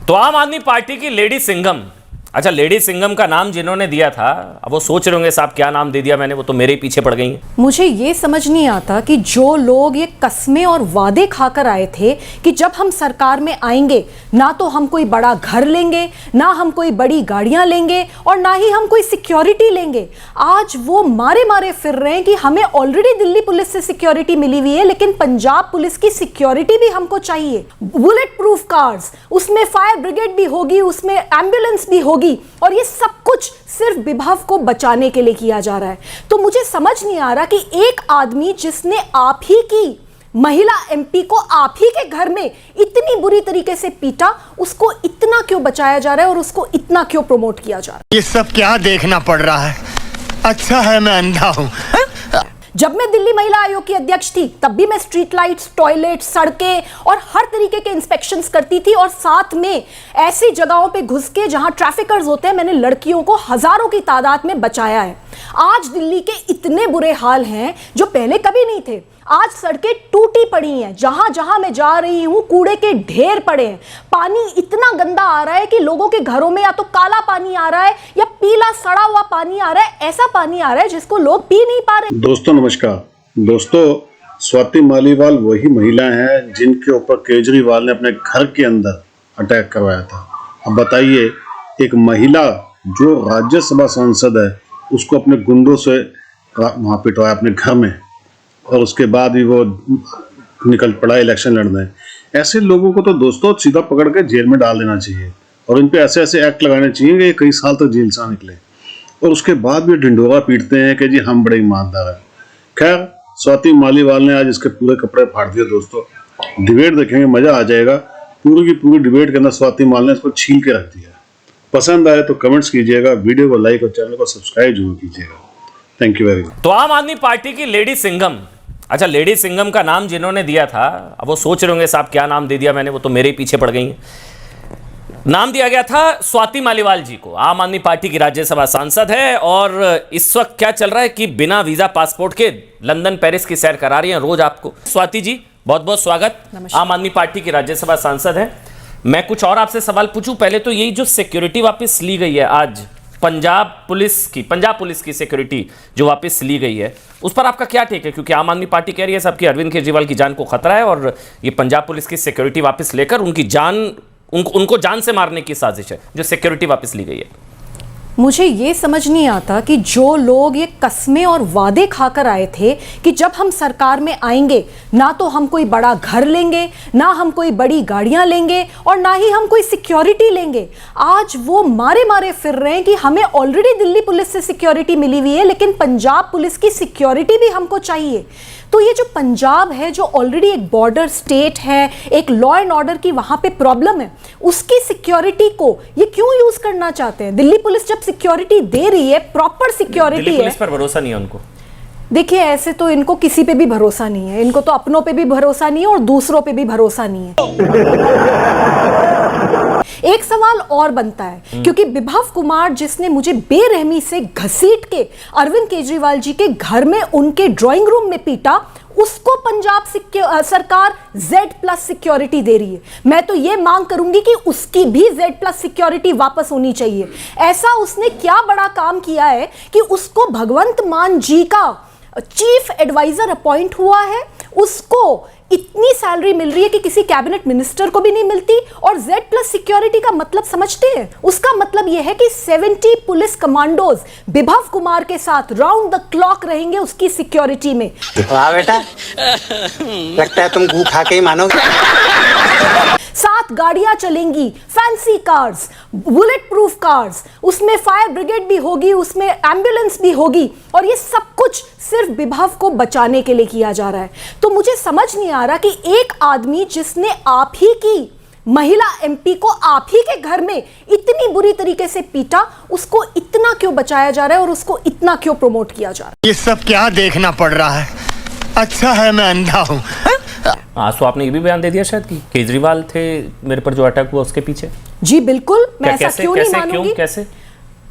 तो आम आदमी पार्टी की लेडी सिंघम, अच्छा लेडी सिंघम का नाम जिन्होंने दिया था, अब वो सोच रहे होंगे साहब क्या नाम दे दिया मैंने, वो तो मेरे ही पीछे पड़ गई हैं। मुझे ये समझ नहीं आता कि जो लोग ये कस्में और वादे खाकर आए थे कि जब हम सरकार में आएंगे ना तो हम कोई बड़ा घर लेंगे, ना हम कोई बड़ी गाड़ियां लेंगे और ना ही हम कोई सिक्योरिटी लेंगे, आज वो मारे मारे फिर रहे हैं कि हमें ऑलरेडी दिल्ली पुलिस से सिक्योरिटी मिली हुई है लेकिन पंजाब पुलिस की सिक्योरिटी भी हमको चाहिए। बुलेट प्रूफ कार्स, उसमें फायर ब्रिगेड भी होगी, उसमें एम्बुलेंस भी होगी और ये सब कुछ सिर्फ विभव को बचाने के लिए किया जा रहा है। तो मुझे समझ नहीं आ रहा कि एक आदमी जिसने आप ही की महिला एमपी को आप ही के घर में इतनी बुरी तरीके से पीटा, उसको इतना क्यों बचाया जा रहा है और उसको इतना क्यों प्रमोट किया जा रहा है। ये सब क्या देखना पड़ रहा है? अच्छा है मैं अंधा हूं। जब मैं दिल्ली महिला आयोग की अध्यक्ष थी तब भी मैं स्ट्रीट लाइट्स, टॉयलेट, सड़कें और हर तरीके के इंस्पेक्शंस करती थी और साथ में ऐसी जगहों पे घुस के जहां ट्रैफिकर्स होते हैं मैंने लड़कियों को हजारों की तादाद में बचाया है। आज दिल्ली के इतने बुरे हाल हैं जो पहले कभी नहीं थे। आज सड़कें टूटी पड़ी हैं, जहां जहां मैं जा रही हूं कूड़े के ढेर पड़े हैं, पानी इतना गंदा आ रहा है कि लोगों के घरों में या तो काला पानी आ रहा है या पीला सड़ा हुआ पानी आ रहा है, ऐसा पानी आ रहा है जिसको लोग पी नहीं पा रहे। दोस्तों नमस्कार। दोस्तों, स्वाति मालीवाल वही महिला हैं जिनके ऊपर केजरीवाल ने अपने घर के अंदर अटैक करवाया था। अब बताइए, एक महिला जो राज्यसभा सांसद है उसको अपने गुंडों से वहां पिटवाया अपने घर में और उसके बाद भी वो निकल पड़ा इलेक्शन लड़ने। ऐसे लोगों को तो दोस्तों सीधा पकड़ के जेल में डाल देना चाहिए और इन पे ऐसे ऐसे एक्ट लगाने चाहिए कि कई साल तक जेल से निकले। और उसके बाद भी ढिंढोरा पीटते हैं कि जी हम बड़े ईमानदार हैं। खैर, स्वाति मालीवाल ने आज इसके पूरे कपड़े फाड़ दिए। दोस्तों डिबेट देखेंगे, मजा आ जाएगा। पूरी की पूरी डिबेट के अंदर स्वाति माल ने इसको छील के रख दिया। पसंद आए तो कमेंट्स कीजिएगा, वीडियो को लाइक और चैनल को सब्सक्राइब जरूर कीजिएगा। Thank you very much. तो आम आदमी पार्टी की लेडी सिंघम, अच्छा लेडी सिंघम का नाम जिन्होंने दिया था, अब वो सोच रहे होंगे साहब क्या नाम दे दिया मैंने, वो तो मेरे ही पीछे पड़ गई हैं। नाम दिया गया था स्वाति मालीवाल जी को। आम आदमी पार्टी की राज्यसभा सांसद है और इस वक्त क्या चल रहा है कि बिना वीजा पासपोर्ट के लंदन पेरिस की सैर करा रही हैं रोज आपको। स्वाति जी बहुत बहुत स्वागत। आम आदमी पार्टी की राज्यसभा सांसद है। मैं कुछ और आपसे सवाल पूछूं, पहले तो यही जो सिक्योरिटी वापस ली गई है आज पंजाब पुलिस की सिक्योरिटी जो वापस ली गई है, उस पर आपका क्या टेक है? क्योंकि आम आदमी पार्टी कह रही है साहब कि अरविंद केजरीवाल की जान को खतरा है और ये पंजाब पुलिस की सिक्योरिटी वापस लेकर उनकी जान उनको जान से मारने की साजिश है जो सिक्योरिटी वापस ली गई है। मुझे ये समझ नहीं आता कि जो लोग ये कस्में और वादे खाकर आए थे कि जब हम सरकार में आएंगे ना तो हम कोई बड़ा घर लेंगे, ना हम कोई बड़ी गाड़ियां लेंगे और ना ही हम कोई सिक्योरिटी लेंगे, आज वो मारे मारे फिर रहे हैं कि हमें ऑलरेडी दिल्ली पुलिस से सिक्योरिटी मिली हुई है लेकिन पंजाब पुलिस की सिक्योरिटी भी हमको चाहिए। तो ये जो पंजाब है जो ऑलरेडी एक बॉर्डर स्टेट है, एक लॉ एंड ऑर्डर की वहां पे प्रॉब्लम है, उसकी सिक्योरिटी को ये क्यों यूज करना चाहते हैं? दिल्ली पुलिस जब सिक्योरिटी दे रही है, प्रॉपर सिक्योरिटी है। पुलिस पर भरोसा नहीं है उनको। देखिए ऐसे तो इनको किसी पे भी भरोसा नहीं है, इनको तो अपनों पे भी भरोसा नहीं है और दूसरों पे भी भरोसा नहीं है। एक सवाल और बनता है क्योंकि विभव कुमार जिसने मुझे बेरहमी से घसीट के अरविंद केजरीवाल जी के घर में उनके ड्राइंग रूम में पीटा, उसको पंजाब सरकार Z+ सिक्योरिटी दे रही है। मैं तो ये मांग करूंगी कि उसकी भी Z+ सिक्योरिटी वापस होनी चाहिए। ऐसा उसने क्या बड़ा काम किया है कि उसको भगवंत मान जी का चीफ एडवाइजर अपॉइंट हुआ है, उसको इतनी सैलरी मिल रही है कि किसी कैबिनेट मिनिस्टर को भी नहीं मिलती। और Z+ सिक्योरिटी का मतलब समझते हैं? उसका मतलब यह है कि 70 पुलिस कमांडोज विभव कुमार के साथ राउंड द क्लॉक रहेंगे उसकी सिक्योरिटी में। वाह बेटा, लगता है तुम घू खा के ही मानोगे। 7 गाड़ियां चलेंगी, fancy cars, bullet proof cars, उसमें फायर ब्रिगेड भी होगी, उसमें एम्बुलेंस भी होगी और ये सब कुछ सिर्फ विभव को बचाने के लिए किया जा रहा है। तो मुझे समझ नहीं आ रहा कि एक आदमी जिसने आप ही की महिला एमपी को आप ही के घर में इतनी बुरी तरीके से पीटा, उसको इतना क्यों बचाया जा रहा है और उसको इतना क्यों प्रमोट किया जा रहा है। ये सब क्या देखना पड़ रहा है? अच्छा है मैं अंधा हूं। आज तो आपने ये भी बयान दे दिया शायद कि केजरीवाल थे मेरे पर जो अटैक हुआ उसके पीछे। जी बिल्कुल, मैं ऐसा क्यों नहीं मानूंगी। कैसे?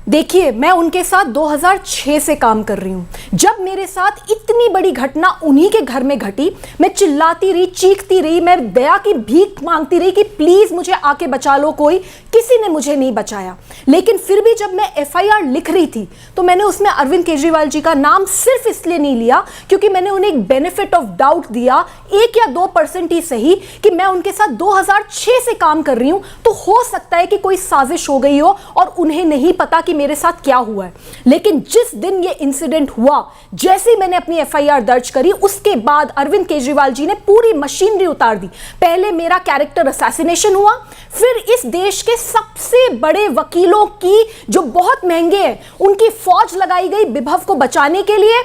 देखिए, मैं उनके साथ 2006 से काम कर रही हूं। जब मेरे साथ इतनी बड़ी घटना उन्हीं के घर में घटी, मैं चिल्लाती रही, चीखती रही, मैं दया की भीख मांगती रही कि प्लीज मुझे आके बचा लो कोई। किसी ने मुझे नहीं बचाया। लेकिन फिर भी जब मैं एफआईआर लिख रही थी तो मैंने उसमें अरविंद केजरीवाल जी का नाम सिर्फ इसलिए नहीं लिया क्योंकि मैंने उन्हें एक बेनिफिट ऑफ डाउट दिया, 1 या 2% ही सही, कि मैं उनके साथ 2006 से काम कर रही हूं, तो हो सकता है कि कोई साजिश हो गई हो और उन्हें नहीं पता कि मेरे साथ क्या हुआ है। लेकिन जिस दिन ये इंसिडेंट हुआ, जैसे ही मैंने अपनी एफआईआर दर्ज करी, उसके बाद अरविंद केजरीवाल जी ने पूरी मशीनरी उतार दी। पहले मेरा कैरेक्टर असैसिनेशन हुआ, फिर इस देश के सबसे बड़े वकीलों की जो बहुत महंगे हैं उनकी फौज लगाई गई विभव को बचाने के लिए।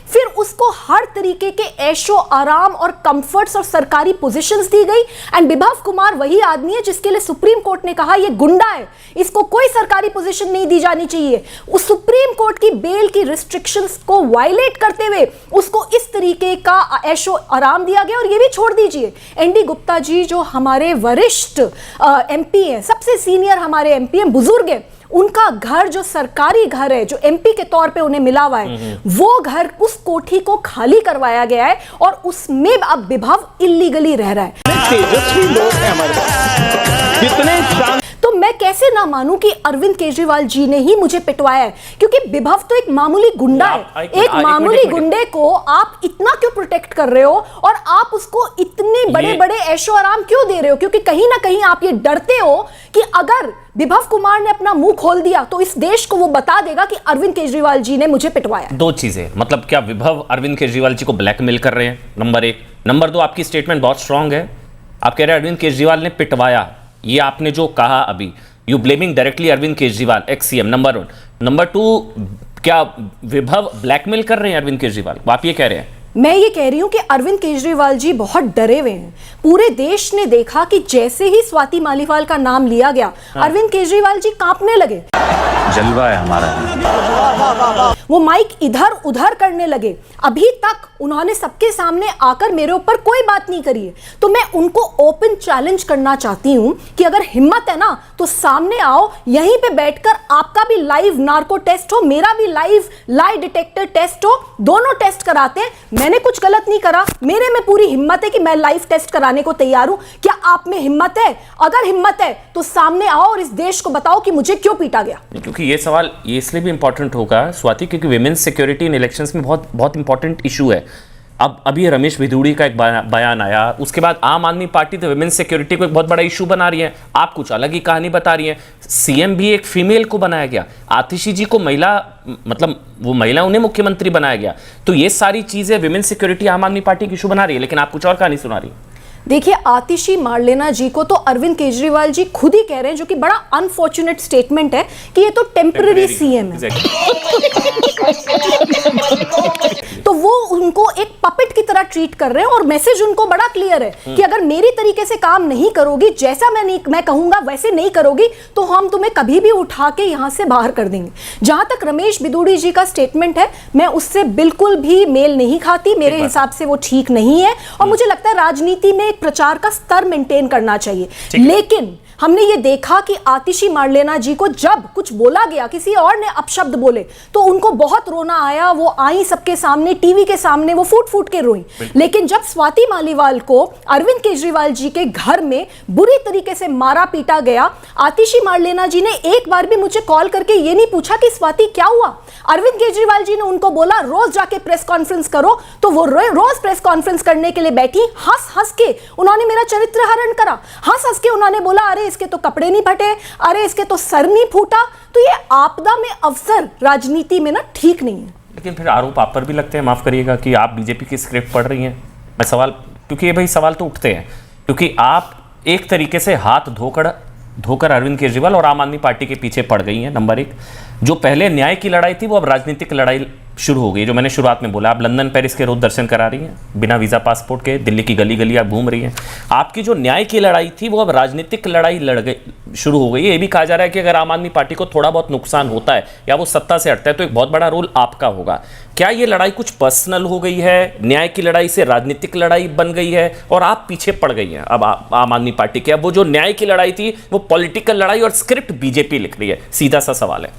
फिर उसको हर तरीके के ऐशो आराम और कंफर्ट्स और सरकारी पोजीशंस दी गई। एंड विभव कुमार वही आदमी है जिसके लिए सुप्रीम कोर्ट ने कहा ये गुंडा है, इसको कोई सरकारी पोजीशन नहीं दी जानी चाहिए। उस सुप्रीम कोर्ट की बेल की रिस्ट्रिक्शंस को वायलेट करते हुए उसको इस तरीके का ऐशो आराम दिया गया। और ये भी छोड़ दीजिए, एनडी गुप्ता जी जो हमारे वरिष्ठ एमपी हैं, सबसे सीनियर हमारे एमपी हैं, बुजुर्ग हैं, उनका घर जो सरकारी घर है, जो एमपी के तौर पे उन्हें मिला हुआ है, वो घर, उस कोठी को खाली करवाया गया है और उसमें अब विभव इल्लीगली रह रहा है। तेजस्वी लोग हैं हमारे पास, कितने तो मैं कैसे ना मानूं कि अरविंद केजरीवाल जी ने ही मुझे पिटवाया है, क्योंकि विभव तो एक मामूली गुंडा है। एक मामूली गुंडे को आप इतना क्यों प्रोटेक्ट कर रहे हो और आप उसको इतने बड़े बड़े ऐशो आराम क्यों दे रहे हो? क्योंकि कहीं ना कहीं आप ये डरते हो कि अगर विभव कुमार ने अपना मुंह खोल दिया तो इस देश को वो बता देगा कि अरविंद केजरीवाल जी ने मुझे पिटवाया। दो चीजें, मतलब क्या विभव अरविंद केजरीवाल जी को ब्लैकमेल कर रहे हैं? नंबर 1। नंबर 2, आपकी स्टेटमेंट बहुत स्ट्रांग है। आप कह रहे हैं अरविंद केजरीवाल ने पिटवाया, ये आपने जो कहा अभी, you blaming directly Arvind Kejriwal ex CM, number 1। Number 2, क्या विभव ब्लैकमेल कर रहे हैं अरविंद केजरीवाल? आप ये कह रहे हैं? मैं ये कह रही हूं कि अरविंद केजरीवाल जी बहुत डरे हुए हैं। पूरे देश ने देखा कि जैसे ही स्वाति मालीवाल का नाम लिया गया, अरविंद केजरीवाल जी कांपने लगे। जलवा है हमारा, वो माइक इधर उधर करने लगे। अभी तक उन्होंने सबके सामने आकर मेरे ऊपर कोई बात नहीं करी है। तो मैं उनको ओपन चैलेंज करना चाहती हूं कि अगर हिम्मत है ना तो सामने आओ, यहीं पे बैठकर आपका भी लाइव नार्को टेस्ट हो, मेरा भी लाइव लाई डिटेक्टर टेस्ट हो, दोनों टेस्ट कराते हैं। मैंने कुछ गलत नहीं करा, मेरे में पूरी हिम्मत है कि मैं लाइव टेस्ट कराने को तैयार हूं। क्या आप में हिम्मत है? अगर हिम्मत है तो सामने आओ और इस देश को बताओ कि मुझे क्यों पीटा गया। क्योंकि ये सवाल ये इसलिए भी इंपॉर्टेंट होगा स्वाति, क्योंकि विमेन्स सिक्योरिटी इन इलेक्शंस में बहुत बहुत इंपॉर्टेंट इशू है। अब अभी रमेश भिदुड़ी का एक बयान आया, उसके बाद आम आदमी पार्टी तो विमेन्स सिक्योरिटी को एक बहुत बड़ा इशू बना रही है। आप कुछ अलग ही कहानी बता रही हैं। सीएम भी एक फीमेल को बनाया गया, आतिशी जी को महिला, मतलब वो महिला, उन्हें मुख्यमंत्री बनाया गया। तो ये सारी चीजें विमेन्स सिक्योरिटी आम आदमी पार्टी की इशू बना रही है, लेकिन आप कुछ और कहानी सुना रही है। देखिए, आतिशी मार्लेना जी को तो अरविंद केजरीवाल जी खुद ही कह रहे हैं, जो कि बड़ा अनफॉर्चुनेट स्टेटमेंट है, कि ये तो टेम्पररी सीएम है। तो वो उनको एक पपेट की तरह ट्रीट कर रहे हैं और मैसेज उनको बड़ा क्लियर है कि अगर मेरी तरीके से काम नहीं करोगी, जैसा मैं कहूंगा वैसे नहीं करोगी, तो हम तुम्हें कभी भी उठा के यहां से बाहर कर देंगे। जहां तक रमेश भिदुड़ी जी का स्टेटमेंट है, मैं उससे बिल्कुल भी मेल नहीं खाती। मेरे हिसाब से वो ठीक नहीं है और मुझे लगता है राजनीति में प्रचार का स्तर मेंटेन करना चाहिए। लेकिन हमने ये देखा कि आतिशी मार्लेना जी को जब कुछ बोला गया, किसी और ने अपशब्द बोले, तो उनको बहुत रोना आया। वो आई सबके सामने, टीवी के सामने, वो फूट फूट के रोई। लेकिन जब स्वाति मालीवाल को अरविंद केजरीवाल जी के घर में बुरी तरीके से मारा पीटा गया, आतिशी मार्लेना जी ने एक बार भी मुझे कॉल करके ये नहीं पूछा कि स्वाति क्या हुआ। अरविंद केजरीवाल जी ने उनको बोला रोज जाके प्रेस कॉन्फ्रेंस करो, तो वो रोज प्रेस कॉन्फ्रेंस करने के लिए बैठी। हंस हंस के उन्होंने मेरा चरित्र हरण करा, हंस हंस के उन्होंने बोला अरे इसके तो कपड़े नहीं फटे, अरे इसके तो सर नहीं फूटा। तो ये आपदा में अवसर राजनीति में ना ठीक नहीं है। लेकिन फिर आरोप आप पर भी लगते हैं, माफ करिएगा, कि आप बीजेपी की स्क्रिप्ट पढ़ रही हैं। मैं सवाल, क्योंकि ये भाई सवाल तो उठते हैं, क्योंकि आप एक तरीके से हाथ धोकर अरविंद केजरीवाल और आम आदमी पार्टी के पीछे पड़ गई हैं। नंबर 1, जो पहले न्याय की लड़ाई थी वो अब राजनीतिक लड़ाई शुरू हो गई, जो मैंने शुरुआत में बोला। आप लंदन पेरिस के रोज दर्शन करा रही हैं बिना वीज़ा पासपोर्ट के, दिल्ली की गली गली आप घूम रही हैं। आपकी जो न्याय की लड़ाई थी वो अब राजनीतिक लड़ाई लड़ गई, शुरू हो गई। ये भी कहा जा रहा है कि अगर आम आदमी पार्टी को थोड़ा बहुत नुकसान होता है या वो सत्ता से हटता है तो एक बहुत बड़ा रोल आपका होगा। क्या ये लड़ाई कुछ पर्सनल हो गई है, न्याय की लड़ाई से राजनीतिक लड़ाई बन गई है और आप पीछे पड़ गई हैं अब आम आदमी पार्टी के? अब वो जो न्याय की लड़ाई थी वो पॉलिटिकल लड़ाई और स्क्रिप्ट बीजेपी लिख रही है। सीधा सा सवाल है।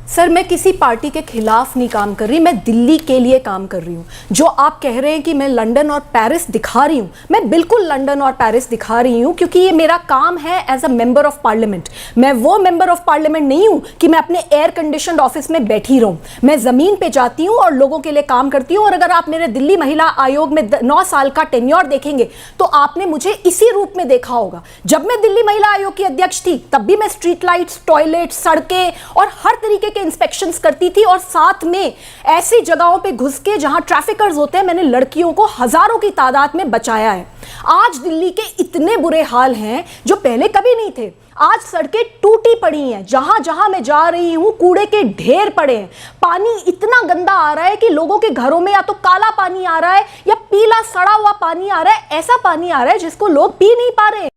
सर, मैं किसी पार्टी के खिलाफ नहीं काम कर रही, मैं दिल्ली के लिए काम कर रही हूँ। जो आप कह रहे हैं कि मैं लंदन और पेरिस दिखा रही हूँ, मैं बिल्कुल लंदन और पेरिस दिखा रही हूँ, क्योंकि ये मेरा काम है as a member of parliament. मैं वो मेंबर ऑफ पार्लियामेंट नहीं हूँ कि मैं अपने एयर कंडीशनड ऑफिस में बैठी रहूँ। मैं ज़मीन पे जाती हूँ और लोगों के लिए काम करती हूँ। और अगर आप मेरे दिल्ली महिला आयोग में 9 साल का टेन्योर देखेंगे तो आपने मुझे इसी रूप में देखा होगा। जब मैं दिल्ली महिला आयोग की अध्यक्ष थी तब भी मैं स्ट्रीट लाइट्स, टॉयलेट, सड़कें और हर तरीके के इंस्पेक्शंस करती थी, और साथ में ऐसी जगहों पे घुस के जहां ट्रैफिकर्स होते हैं, मैंने लड़कियों को हजारों की तादाद में बचाया है। आज दिल्ली के इतने बुरे हाल हैं जो पहले कभी नहीं थे। आज सड़कें टूटी पड़ी हैं, जहां जहां मैं जा रही हूं कूड़े के ढेर पड़े हैं। पानी इतना गंदा आ रहा है कि लोगों के घरों में या तो काला पानी आ रहा है या पीला सड़ा हुआ पानी आ रहा है। ऐसा पानी आ रहा है जिसको लोग पी नहीं पा रहे हैं।